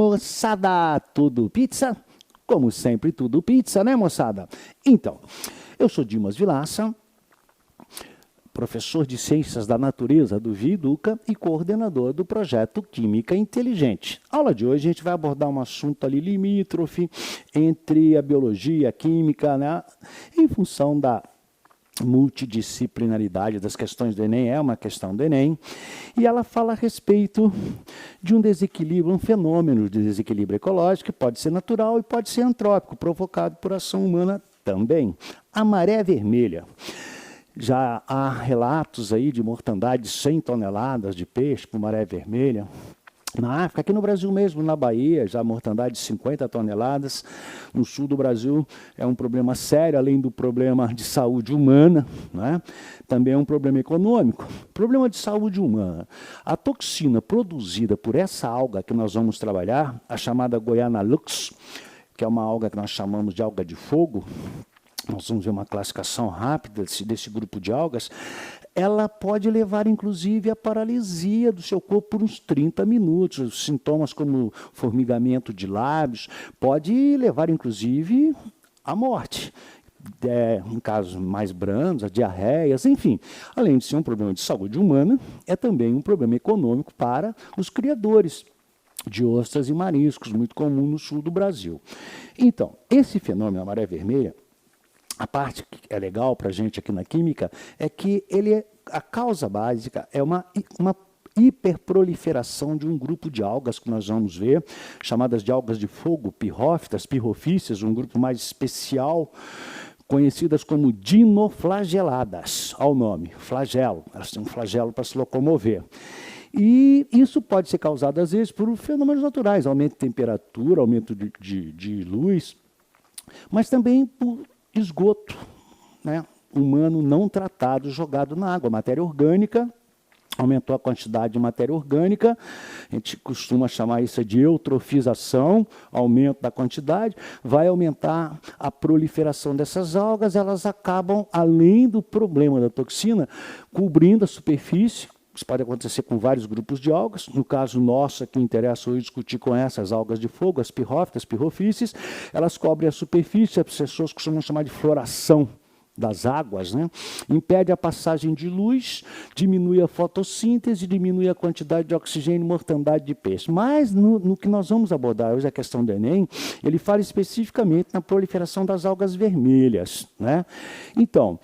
moçada, tudo pizza? Como sempre, tudo pizza, né, moçada? Então, eu sou Dimas Vilaça, professor de Ciências da Natureza do Viduca e coordenador do projeto Química Inteligente. A aula de hoje a gente vai abordar um assunto ali limítrofe entre a biologia e a química, né, em função da multidisciplinaridade das questões do Enem, é uma questão do Enem, e ela fala a respeito de um desequilíbrio, um fenômeno de desequilíbrio ecológico, que pode ser natural e pode ser antrópico, provocado por ação humana também. A maré vermelha. Já há relatos aí de mortandade de 100 toneladas de peixe por maré vermelha. Na África, aqui no Brasil mesmo, na Bahia, já há mortandade de 50 toneladas. No sul do Brasil é um problema sério, além do problema de saúde humana, né? Também é um problema econômico. Problema de saúde humana. A toxina produzida por essa alga que nós vamos trabalhar, a chamada Goiana lux, que é uma alga que nós chamamos de alga de fogo, nós vamos ver uma classificação rápida desse grupo de algas, ela pode levar, inclusive, à paralisia do seu corpo por uns 30 minutos. Sintomas como formigamento de lábios, pode levar, inclusive, à morte. Em casos mais brandos, a diarreias, enfim. Além de ser um problema de saúde humana, é também um problema econômico para os criadores de ostras e mariscos, muito comum no sul do Brasil. Então, esse fenômeno da maré vermelha, a parte que é legal para a gente aqui na química é que a causa básica é uma hiperproliferação de um grupo de algas que nós vamos ver, chamadas de algas de fogo, pirrófitas, pirrofíceas, um grupo mais especial, conhecidas como dinoflageladas, ao nome, flagelo, elas têm um flagelo para se locomover. E isso pode ser causado, às vezes, por fenômenos naturais, aumento de temperatura, aumento de luz, mas também por esgoto, né, humano não tratado, jogado na água, matéria orgânica, aumentou a quantidade de matéria orgânica, a gente costuma chamar isso de eutrofização, aumento da quantidade, vai aumentar a proliferação dessas algas, elas acabam, além do problema da toxina, cobrindo a superfície. Isso pode acontecer com vários grupos de algas. No caso nosso, que interessa hoje discutir com essas algas de fogo, as pirrófitas, pirrofíceas, elas cobrem a superfície, as pessoas costumam chamar de floração das águas, né? Impede a passagem de luz, diminui a fotossíntese, diminui a quantidade de oxigênio e mortandade de peixe. Mas no que nós vamos abordar hoje, a questão do Enem, ele fala especificamente na proliferação das algas vermelhas, né? Então,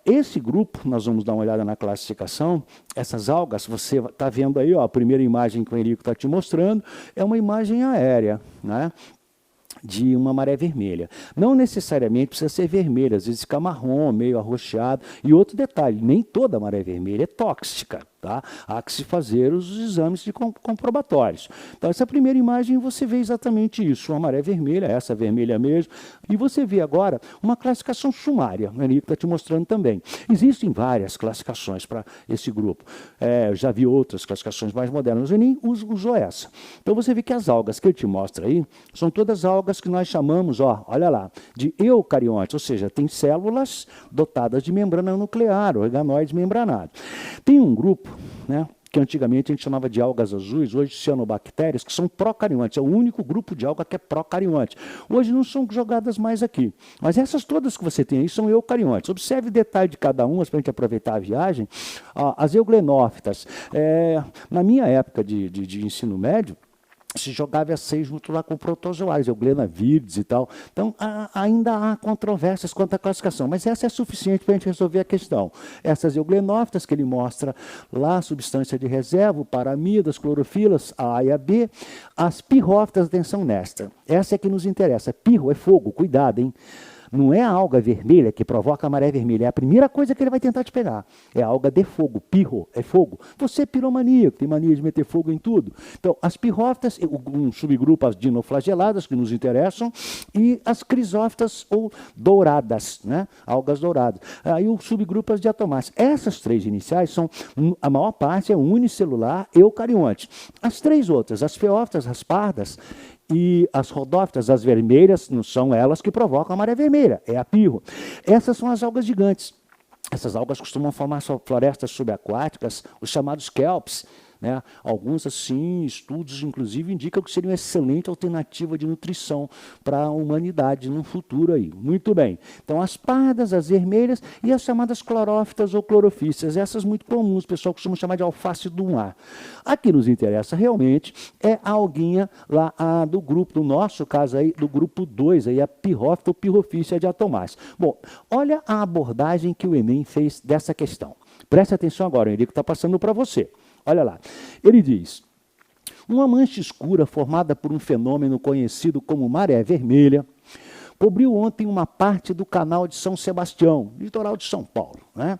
esse grupo, nós vamos dar uma olhada na classificação, essas algas, você está vendo aí, ó, a primeira imagem que o Henrique está te mostrando, é uma imagem aérea, né, de uma maré vermelha. Não necessariamente precisa ser vermelha, às vezes fica marrom, meio arroxeado. E outro detalhe, nem toda maré vermelha é tóxica, tá? Há que se fazer os exames comprobatórios. Então, essa primeira imagem você vê exatamente isso, uma maré vermelha, essa vermelha mesmo, e você vê agora uma classificação sumária, o Henrique está te mostrando também. Existem várias classificações para esse grupo. Eu já vi outras classificações mais modernas, eu nem usou essa. Então, você vê que as algas que ele te mostra aí, são todas algas que nós chamamos, ó, olha lá, de eucariontes, ou seja, tem células dotadas de membrana nuclear, organoides membranados. Tem um grupo, né, que antigamente a gente chamava de algas azuis, hoje cianobactérias, que são procariontes, é o único grupo de alga que é procarionte. Hoje não são jogadas mais aqui, mas essas todas que você tem aí são eucariontes. Observe o detalhe de cada uma, para a gente aproveitar a viagem. As euglenófitas, na minha época de ensino médio, se jogava essa junto lá com protozoários, Euglena viridis e tal. Então, ainda há controvérsias quanto à classificação, mas essa é suficiente para a gente resolver a questão. Essas euglenófitas que ele mostra lá, substância de reserva, paramidas, clorofilas, a A e a B. As pirrófitas, atenção nesta. Essa é que nos interessa. Pirro é fogo, cuidado, hein? Não é a alga vermelha que provoca a maré vermelha, é a primeira coisa que ele vai tentar te pegar. É a alga de fogo, pirro, é fogo. Você é piromaníaco, tem mania de meter fogo em tudo. Então, as pirrófitas, um subgrupo, as dinoflageladas, que nos interessam, e as crisófitas ou douradas, né? Algas douradas. Aí o subgrupo as diatomáceas. Essas três iniciais são, a maior parte é unicelular eucarionte. As três outras, as feófitas, as pardas, e as rodófitas, as vermelhas, não são elas que provocam a maré vermelha, é a pirro. Essas são as algas gigantes. Essas algas costumam formar florestas subaquáticas, os chamados kelps, né? Alguns, assim, estudos, inclusive, indicam que seria uma excelente alternativa de nutrição para a humanidade no futuro aí. Muito bem. Então, as pardas, as vermelhas e as chamadas clorófitas ou clorofíceas, essas muito comuns, o pessoal costuma chamar de alface do mar. A que nos interessa realmente é a alguinha lá do grupo, no nosso caso aí, do grupo 2, aí, a pirrófita ou pirrofícia de Atomás. Bom, olha a abordagem que o Enem fez dessa questão. Preste atenção agora, o Henrique está passando para você. Olha lá. Ele diz: uma mancha escura formada por um fenômeno conhecido como maré vermelha cobriu ontem uma parte do canal de São Sebastião, litoral de São Paulo, né?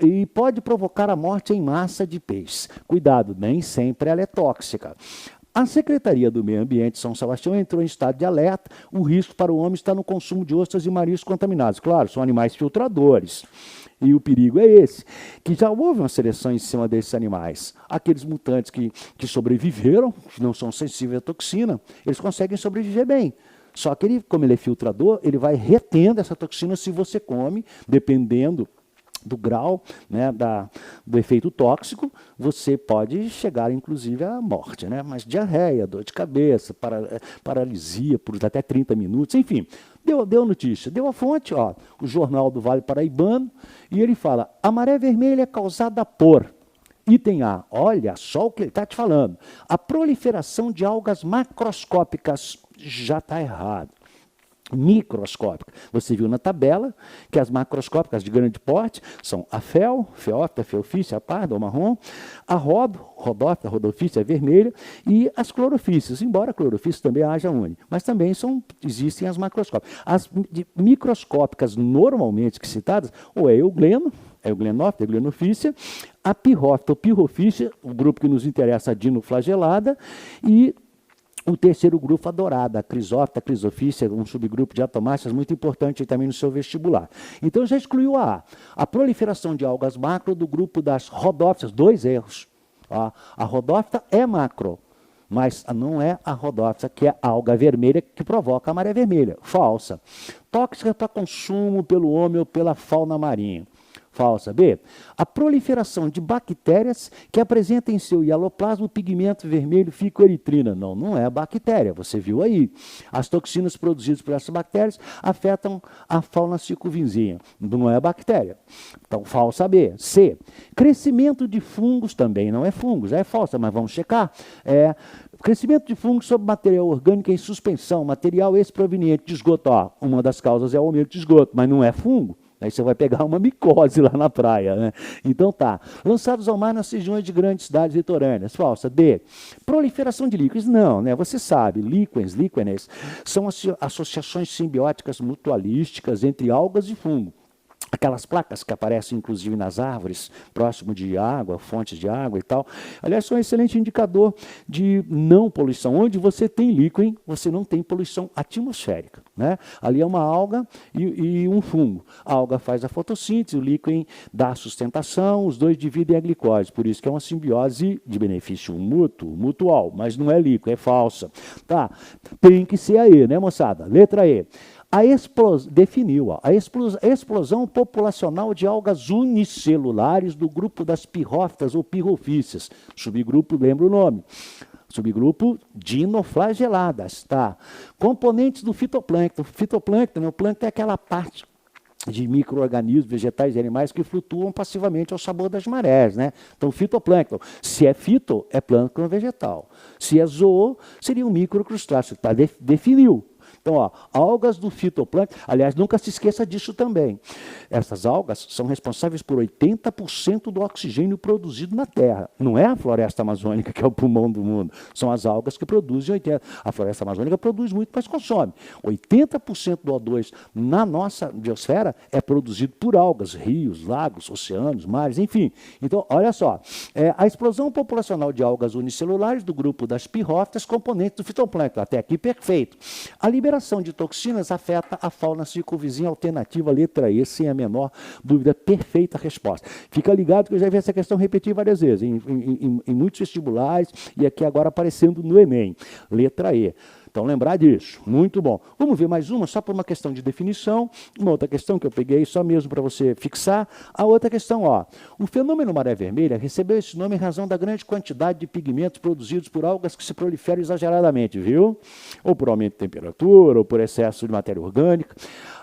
E pode provocar a morte em massa de peixes. Cuidado, nem sempre ela é tóxica. A Secretaria do Meio Ambiente de São Sebastião entrou em estado de alerta. O risco para o homem está no consumo de ostras e mariscos contaminados. Claro, são animais filtradores. E o perigo é esse, que já houve uma seleção em cima desses animais. Aqueles mutantes que sobreviveram, que não são sensíveis à toxina, eles conseguem sobreviver bem. Só que como ele é filtrador, ele vai retendo essa toxina se você come, dependendo do grau, né, do efeito tóxico, você pode chegar, inclusive, à morte, né? Mas diarreia, dor de cabeça, paralisia por até 30 minutos, enfim. Deu notícia, deu a fonte, ó, o Jornal do Vale Paraibano, e ele fala: a maré vermelha é causada por... Item A, olha só o que ele está te falando. A proliferação de algas macroscópicas já está errado. Microscópica. Você viu na tabela que as macroscópicas de grande porte são a feófita, feofícia, a parda ou marrom, a rodófita, rodofícia vermelha e as clorofícias, embora a clorofícia também haja une, mas também existem as macroscópicas. As microscópicas normalmente citadas, ou é euglenófita, euglenoficia, a pirrófita ou pirrofícia, o grupo que nos interessa, a dinoflagelada, e o terceiro grupo, a dourada, a crisófita, a crisofícia, um subgrupo de atomáceas muito importante também no seu vestibular. Então, já excluiu a proliferação de algas macro do grupo das rodófitas, 2 erros. A rodófita é macro, mas não é a rodófita, que é a alga vermelha que provoca a maré vermelha. Falsa. Tóxica para consumo pelo homem ou pela fauna marinha. Falsa. B. A proliferação de bactérias que apresentam em seu hialoplasma o pigmento vermelho ficoeritrina. Não é a bactéria, você viu aí. As toxinas produzidas por essas bactérias afetam a fauna circunvizinha. Não é a bactéria. Então, falsa B. C. Crescimento de fungos também não é fungos, é falsa, mas vamos checar. Crescimento de fungos sobre material orgânico em suspensão, material esse proveniente de esgoto. Uma das causas é o aumento de esgoto, mas não é fungo. Aí você vai pegar uma micose lá na praia, né? Então tá. Lançados ao mar nas regiões de grandes cidades litorâneas. Falsa. D. Proliferação de líquens. Não, né? Você sabe, líquens são associações simbióticas mutualísticas entre algas e fungo. Aquelas placas que aparecem, inclusive, nas árvores, próximo de água, fontes de água e tal. Aliás, são um excelente indicador de não poluição. Onde você tem líquen, você não tem poluição atmosférica, né? Ali é uma alga e um fungo. A alga faz a fotossíntese, o líquen dá a sustentação, os dois dividem a glicose. Por isso que é uma simbiose de benefício mutual, mas não é líquen, é falsa. Tá? Tem que ser a E, né, moçada? Letra E. Definiu a explosão populacional de algas unicelulares do grupo das pirrófitas ou pirrofícias. Subgrupo, lembra o nome. Subgrupo dinoflageladas. Tá? Componentes do fitoplâncton. Fitoplâncton, o plâncton é aquela parte de micro-organismos, vegetais e animais que flutuam passivamente ao sabor das marés, né? Então, fitoplâncton. Se é fito, é plâncton vegetal. Se é zoo, seria um microcrustáceo. Tá? Definiu. Então, algas do fitoplâncton, aliás, nunca se esqueça disso também. Essas algas são responsáveis por 80% do oxigênio produzido na Terra. Não é a floresta amazônica, que é o pulmão do mundo. São as algas que produzem 80%. A floresta amazônica produz muito, mas consome. 80% do O2 na nossa biosfera é produzido por algas, rios, lagos, oceanos, mares, enfim. Então, olha só. A explosão populacional de algas unicelulares do grupo das pirrófitas, componentes do fitoplâncton. Até aqui, perfeito. A liberação de toxinas afeta a fauna circunvizinha alternativa, letra E, sem a menor dúvida, perfeita resposta. Fica ligado que eu já vi essa questão repetir várias vezes, em muitos vestibulares, e aqui agora aparecendo no Enem. Letra E. Então, lembrar disso. Muito bom. Vamos ver mais uma, só por uma questão de definição. Uma outra questão que eu peguei, só mesmo para você fixar. A outra questão, ó. O fenômeno maré vermelha recebeu esse nome em razão da grande quantidade de pigmentos produzidos por algas que se proliferam exageradamente, viu? Ou por aumento de temperatura, ou por excesso de matéria orgânica.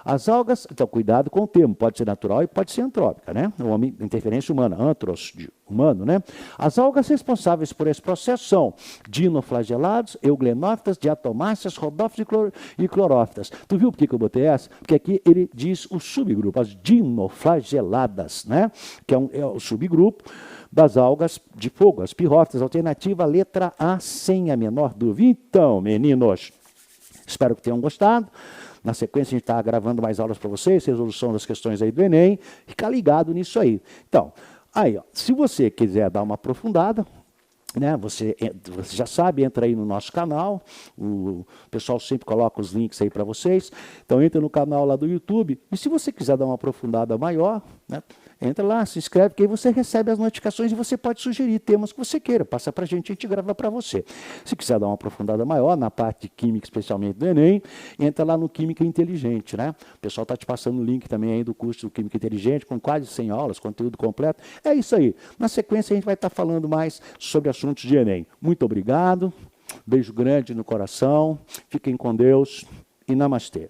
As algas, então, cuidado com o termo, pode ser natural e pode ser antrópica, né? Interferência humana, antros, humano, né? As algas responsáveis por esse processo são dinoflagelados, euglenófitas, diatomáceas, rodófitas e clorófitas. Tu viu por que eu botei essa? Porque aqui ele diz o subgrupo, as dinoflageladas, né? Que é o subgrupo das algas de fogo, as pirrófitas. Alternativa, letra A, sem a menor dúvida. Então, meninos, espero que tenham gostado. Na sequência, a gente está gravando mais aulas para vocês, resolução das questões aí do Enem. Fica ligado nisso aí. Então, aí, ó, se você quiser dar uma aprofundada, né, você já sabe, entra aí no nosso canal, o pessoal sempre coloca os links aí para vocês. Então, entra no canal lá do YouTube. E se você quiser dar uma aprofundada maior, né, entra lá, se inscreve, que aí você recebe as notificações e você pode sugerir temas que você queira. Passa para a gente grava para você. Se quiser dar uma aprofundada maior, na parte de Química, especialmente do Enem, entra lá no Química Inteligente, né? O pessoal está te passando o link também aí do curso do Química Inteligente, com quase 100 aulas, conteúdo completo. É isso aí. Na sequência, a gente vai estar falando mais sobre assuntos de Enem. Muito obrigado, beijo grande no coração, fiquem com Deus e namastê.